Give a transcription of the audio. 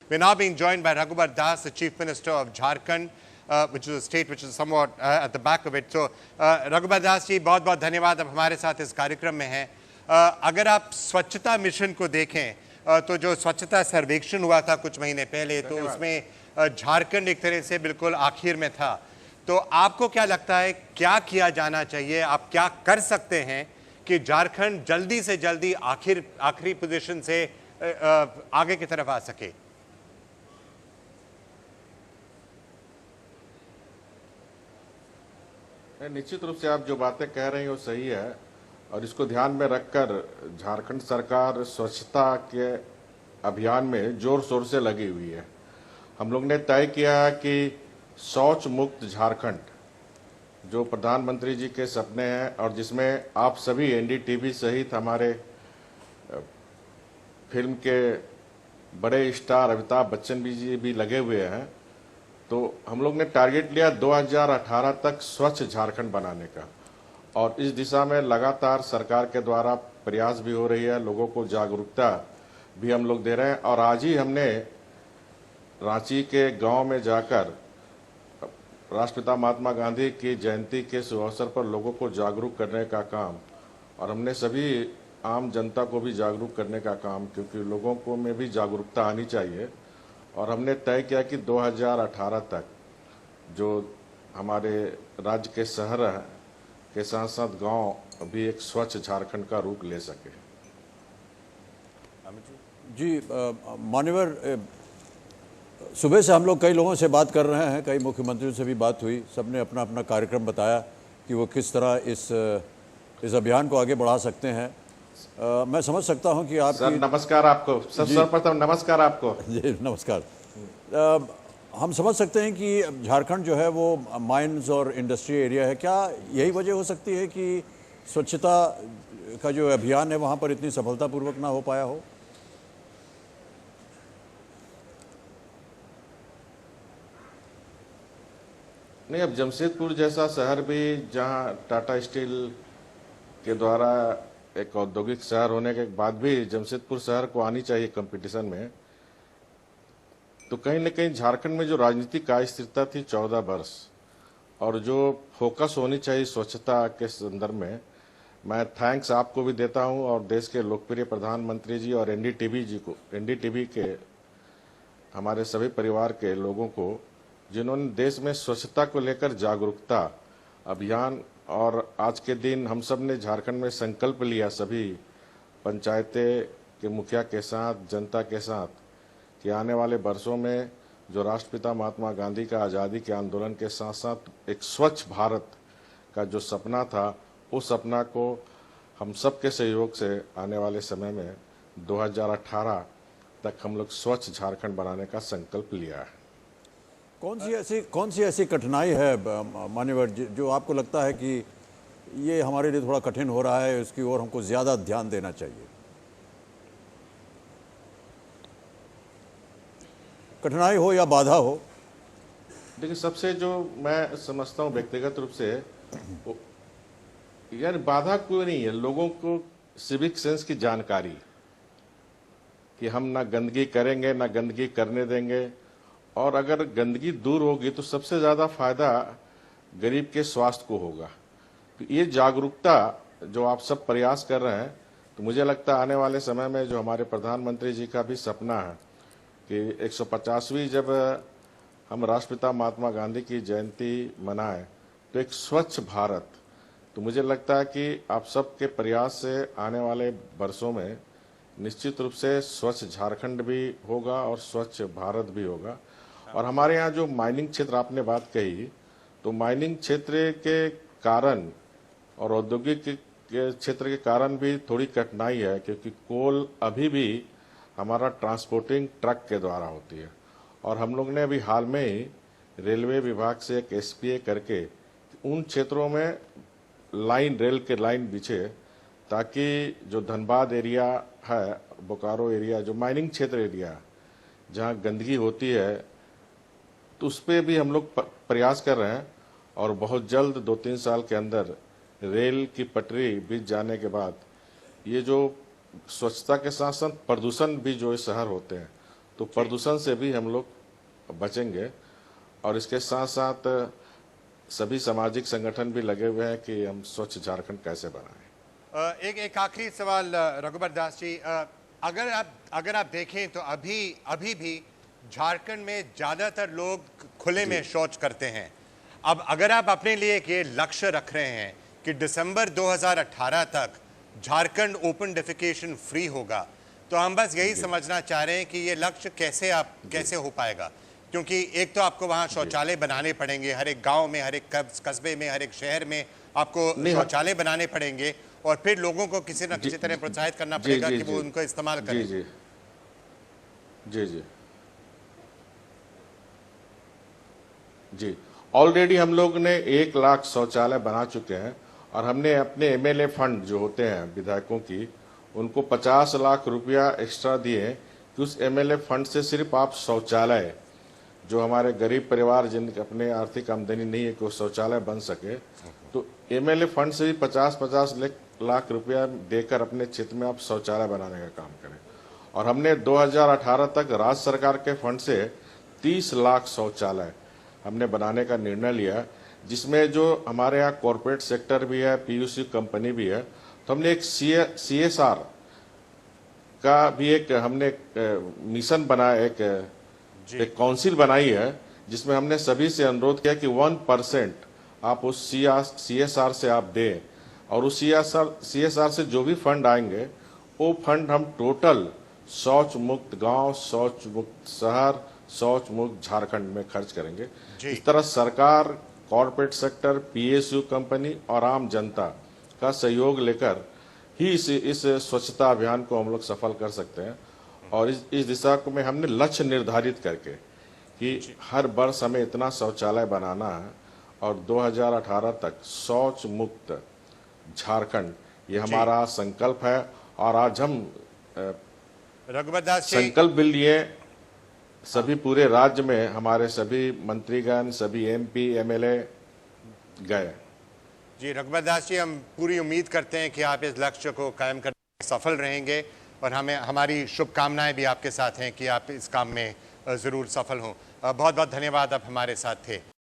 We're now being joined by Raghubar Das, the Chief Minister of Jharkhand, which is a state which is somewhat at the back of it. So, Raghubar Das जी बहुत बहुत धन्यवाद आप हमारे साथ इस कार्यक्रम में हैं। अगर आप स्वच्छता मिशन को देखें तो जो स्वच्छता सर्वेक्षण हुआ था कुछ महीने पहले, तो उसमें झारखंड एक तरह से बिल्कुल आखिर में था। तो आपको क्या लगता है क्या किया जाना चाहिए, आप क्या कर सकते हैं कि झारखंड जल्दी से जल्दी आखिरी पोजीशन से आगे की तरफ आ सके? निश्चित रूप से आप जो बातें कह रहे हैं वो सही है और इसको ध्यान में रखकर झारखंड सरकार स्वच्छता के अभियान में जोर शोर से लगी हुई है। हम लोग ने तय किया कि शौच मुक्त झारखंड जो प्रधानमंत्री जी के सपने हैं और जिसमें आप सभी एनडीटीवी सहित हमारे फिल्म के बड़े स्टार अमिताभ बच्चन जी भी लगे हुए हैं, तो हम लोग ने टारगेट लिया 2018 तक स्वच्छ झारखंड बनाने का और इस दिशा में लगातार सरकार के द्वारा प्रयास भी हो रही है, लोगों को जागरूकता भी हम लोग दे रहे हैं। और आज ही हमने रांची के गांव में जाकर राष्ट्रपिता महात्मा गांधी की जयंती के शुभ अवसर पर लोगों को जागरूक करने का काम और हमने सभी आम जनता को भी जागरूक करने का काम, क्योंकि लोगों को में भी जागरूकता आनी चाहिए। और हमने तय किया कि 2018 तक जो हमारे राज्य के शहर के साथ साथ गांव भी एक स्वच्छ झारखंड का रूप ले सके। जी मान्यवर, सुबह से हम लोग कई लोगों से बात कर रहे हैं, कई मुख्यमंत्रियों से भी बात हुई, सबने अपना अपना कार्यक्रम बताया कि वो किस तरह इस अभियान को आगे बढ़ा सकते हैं। मैं समझ सकता हूं कि आप सर नमस्कार आपको, सर्वप्रथम नमस्कार आपको। जी नमस्कार। हम समझ सकते हैं कि झारखंड जो है वो माइंस और इंडस्ट्री एरिया है, क्या यही वजह हो सकती है कि स्वच्छता का जो अभियान है वहाँ पर इतनी सफलतापूर्वक ना हो पाया हो? नहीं, अब जमशेदपुर जैसा शहर भी जहाँ टाटा स्टील के द्वारा एक औद्योगिक शहर होने के बाद भी जमशेदपुर शहर को आनी चाहिए कंपटीशन में, तो कहीं न कहीं झारखंड में जो राजनीतिक अस्थिरता थी 14 वर्ष और जो फोकस होनी चाहिए स्वच्छता के संदर्भ में, मैं थैंक्स आपको भी देता हूं और देश के लोकप्रिय प्रधानमंत्री जी और एनडीटीवी जी को, एनडीटीवी के हमारे सभी परिवार के लोगों को, जिन्होंने देश में स्वच्छता को लेकर जागरूकता अभियान और आज के दिन हम सब ने झारखंड में संकल्प लिया सभी पंचायतें के मुखिया के साथ, जनता के साथ, कि आने वाले वर्षों में जो राष्ट्रपिता महात्मा गांधी का आज़ादी के आंदोलन के साथ साथ एक स्वच्छ भारत का जो सपना था, उस सपना को हम सब के सहयोग से आने वाले समय में 2018 तक हम लोग स्वच्छ झारखंड बनाने का संकल्प लिया है। कौन सी ऐसी कठिनाई है मान्यवर जो आपको लगता है कि ये हमारे लिए थोड़ा कठिन हो रहा है, इसकी ओर हमको ज़्यादा ध्यान देना चाहिए? कठिनाई हो या बाधा हो? देखिए, सबसे जो मैं समझता हूँ व्यक्तिगत रूप से, यार बाधा कोई नहीं है, लोगों को सिविक सेंस की जानकारी कि हम ना गंदगी करेंगे ना गंदगी करने देंगे, और अगर गंदगी दूर होगी तो सबसे ज़्यादा फायदा गरीब के स्वास्थ्य को होगा। तो ये जागरूकता जो आप सब प्रयास कर रहे हैं, तो मुझे लगता है आने वाले समय में जो हमारे प्रधानमंत्री जी का भी सपना है कि 150वीं जब हम राष्ट्रपिता महात्मा गांधी की जयंती मनाएं तो एक स्वच्छ भारत, तो मुझे लगता है कि आप सबके प्रयास से आने वाले वर्षों में निश्चित रूप से स्वच्छ झारखंड भी होगा और स्वच्छ भारत भी होगा। और हमारे यहाँ जो माइनिंग क्षेत्र आपने बात कही, तो माइनिंग क्षेत्र के कारण और औद्योगिक के क्षेत्र के कारण भी थोड़ी कठिनाई है, क्योंकि कोल अभी भी हमारा ट्रांसपोर्टिंग ट्रक के द्वारा होती है। और हम लोग ने अभी हाल में ही रेलवे विभाग से एक एसपीए करके उन क्षेत्रों में रेल के लाइन बिछे, ताकि जो धनबाद एरिया है, बोकारो एरिया, जो माइनिंग क्षेत्र एरिया जहाँ गंदगी होती है, तो उस पर भी हम लोग प्रयास कर रहे हैं और बहुत जल्द 2-3 साल के अंदर रेल की पटरी बिछ जाने के बाद ये जो स्वच्छता के साथ साथ प्रदूषण भी जो शहर होते हैं, तो प्रदूषण से भी हम लोग बचेंगे। और इसके साथ साथ सभी सामाजिक संगठन भी लगे हुए हैं कि हम स्वच्छ झारखंड कैसे बनाएं। एक आखिरी सवाल रघुबर दास जी, अगर आप देखें तो अभी भी झारखंड में ज़्यादातर लोग खुले में शौच करते हैं। अब अगर आप अपने लिए एक ये लक्ष्य रख रहे हैं कि दिसंबर 2018 तक झारखंड ओपन डेफिकेशन फ्री होगा, तो हम बस यही समझना चाह रहे हैं कि ये लक्ष्य कैसे हो पाएगा, क्योंकि एक तो आपको वहाँ शौचालय बनाने पड़ेंगे, हर एक गांव में, हर एक कस्बे में, हर एक शहर में आपको शौचालय बनाने पड़ेंगे, और फिर लोगों को किसी न किसी तरह प्रोत्साहित करना पड़ेगा कि वो उनको इस्तेमाल करें। जी जी जी जी ऑलरेडी हम लोग ने 1 लाख शौचालय बना चुके हैं, और हमने अपने एमएलए फंड जो होते हैं विधायकों की, उनको 50 लाख रुपया एक्स्ट्रा दिए कि उस एमएलए फंड से सिर्फ आप शौचालय, जो हमारे गरीब परिवार जिनके अपने आर्थिक आमदनी नहीं है कि वो शौचालय बन सके, तो एमएलए फंड से भी 50-50 लाख रुपया देकर अपने क्षेत्र में आप शौचालय बनाने का काम करें। और हमने 2018 तक राज्य सरकार के फंड से 30 लाख शौचालय हमने बनाने का निर्णय लिया, जिसमें जो हमारे यहाँ कॉरपोरेट सेक्टर भी है, पीयूसी कंपनी भी है, तो हमने एक CSR का भी हमने मिशन बनाया, एक काउंसिल बनाई है, जिसमें हमने सभी से अनुरोध किया कि 1% आप उस CSR से आप दें, और उस CSR से जो भी फंड आएंगे वो फंड हम टोटल शौच मुक्त गांव, शौच मुक्त शहर, शौच मुक्त झारखंड में खर्च करेंगे। इस तरह सरकार, कॉरपोरेट सेक्टर, PSU कंपनी और आम जनता का सहयोग लेकर ही इस स्वच्छता अभियान को हम लोग सफल कर सकते हैं। और इस दिशा को में हमने लक्ष्य निर्धारित करके कि हर वर्ष हमें इतना शौचालय बनाना है, और 2018 तक शौच मुक्त झारखंड, ये हमारा संकल्प है। और आज हम रघुबर दास जी संकल्प भी लिए, सभी पूरे राज्य में हमारे सभी मंत्रीगण, सभी MP MLA गए। जी रघुबर दास जी, हम पूरी उम्मीद करते हैं कि आप इस लक्ष्य को कायम करने में सफल रहेंगे, और हमारी शुभकामनाएं भी आपके साथ हैं कि आप इस काम में ज़रूर सफल हों। बहुत बहुत धन्यवाद, आप हमारे साथ थे।